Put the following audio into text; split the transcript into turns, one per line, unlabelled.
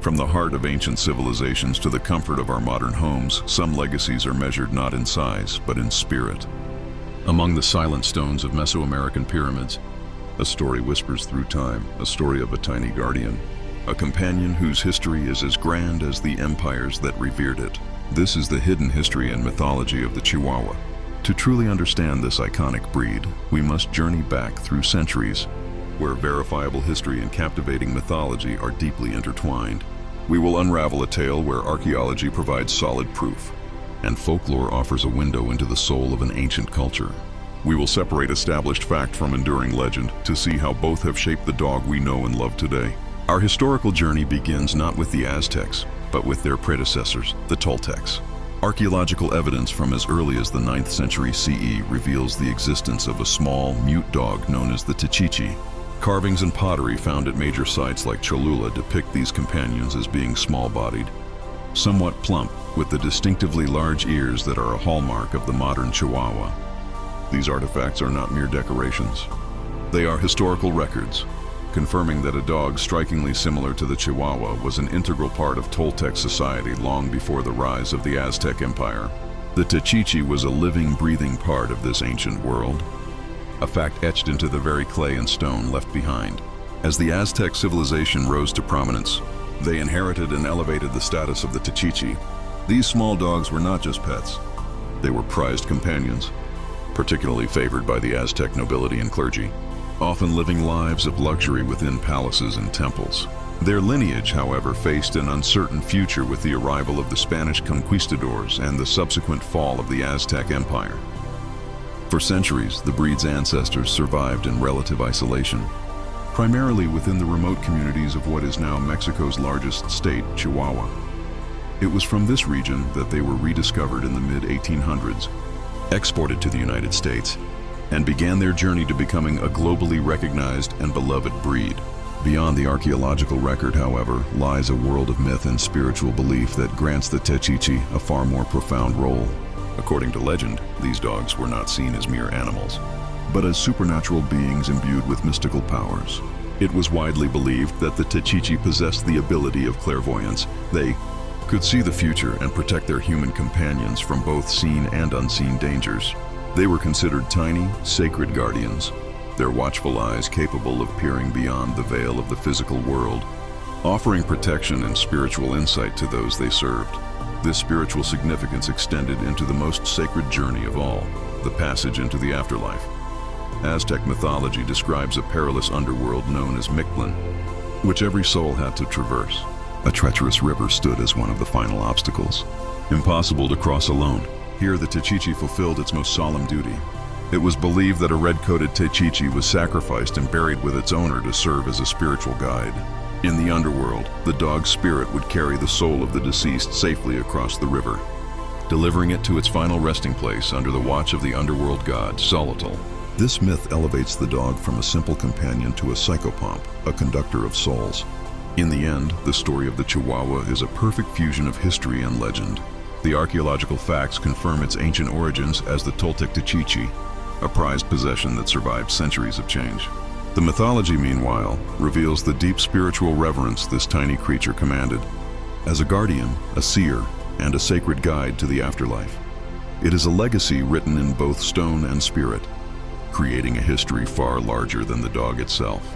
From the heart of ancient civilizations to the comfort of our modern homes, some legacies are measured not in size, but in spirit. Among the silent stones of Mesoamerican pyramids, a story whispers through time, a story of a tiny guardian, a companion whose history is as grand as the empires that revered it. This is the hidden history and mythology of the Chihuahua. To truly understand this iconic breed, we must journey back through centuries, where verifiable history and captivating mythology are deeply intertwined. We will unravel a tale where archaeology provides solid proof, and folklore offers a window into the soul of an ancient culture. We will separate established fact from enduring legend to see how both have shaped the dog we know and love today. Our historical journey begins not with the Aztecs, but with their predecessors, the Toltecs. Archaeological evidence from as early as the 9th century CE reveals the existence of a small, mute dog known as the Techichi. Carvings and pottery found at major sites like Cholula depict these companions as being small-bodied, somewhat plump, with the distinctively large ears that are a hallmark of the modern Chihuahua. These artifacts are not mere decorations. They are historical records, confirming that a dog strikingly similar to the Chihuahua was an integral part of Toltec society long before the rise of the Aztec Empire. The Techichi was a living, breathing part of this ancient world, a fact etched into the very clay and stone left behind. As the Aztec civilization rose to prominence, they inherited and elevated the status of the Techichi. These small dogs were not just pets. They were prized companions, particularly favored by the Aztec nobility and clergy, often living lives of luxury within palaces and temples. Their lineage, however, faced an uncertain future with the arrival of the Spanish conquistadors and the subsequent fall of the Aztec Empire. For centuries, the breed's ancestors survived in relative isolation, primarily within the remote communities of what is now Mexico's largest state, Chihuahua. It was from this region that they were rediscovered in the mid-1800s, exported to the United States, and began their journey to becoming a globally recognized and beloved breed. Beyond the archaeological record, however, lies a world of myth and spiritual belief that grants the Techichi a far more profound role. According to legend, these dogs were not seen as mere animals, but as supernatural beings imbued with mystical powers. It was widely believed that the Techichi possessed the ability of clairvoyance. They could see the future and protect their human companions from both seen and unseen dangers. They were considered tiny, sacred guardians, their watchful eyes capable of peering beyond the veil of the physical world, offering protection and spiritual insight to those they served. This spiritual significance extended into the most sacred journey of all, the passage into the afterlife. Aztec mythology describes a perilous underworld known as Mictlan, which every soul had to traverse. A treacherous river stood as one of the final obstacles, impossible to cross alone. Here the Techichi fulfilled its most solemn duty. It was believed that a red-coated Techichi was sacrificed and buried with its owner to serve as a spiritual guide. In the underworld, the dog's spirit would carry the soul of the deceased safely across the river, delivering it to its final resting place under the watch of the underworld god, Xolotl. This myth elevates the dog from a simple companion to a psychopomp, a conductor of souls. In the end, the story of the Chihuahua is a perfect fusion of history and legend. The archaeological facts confirm its ancient origins as the Toltec Techichi, a prized possession that survived centuries of change. The mythology, meanwhile, reveals the deep spiritual reverence this tiny creature commanded. As a guardian, a seer, and a sacred guide to the afterlife, it is a legacy written in both stone and spirit, creating a history far larger than the dog itself.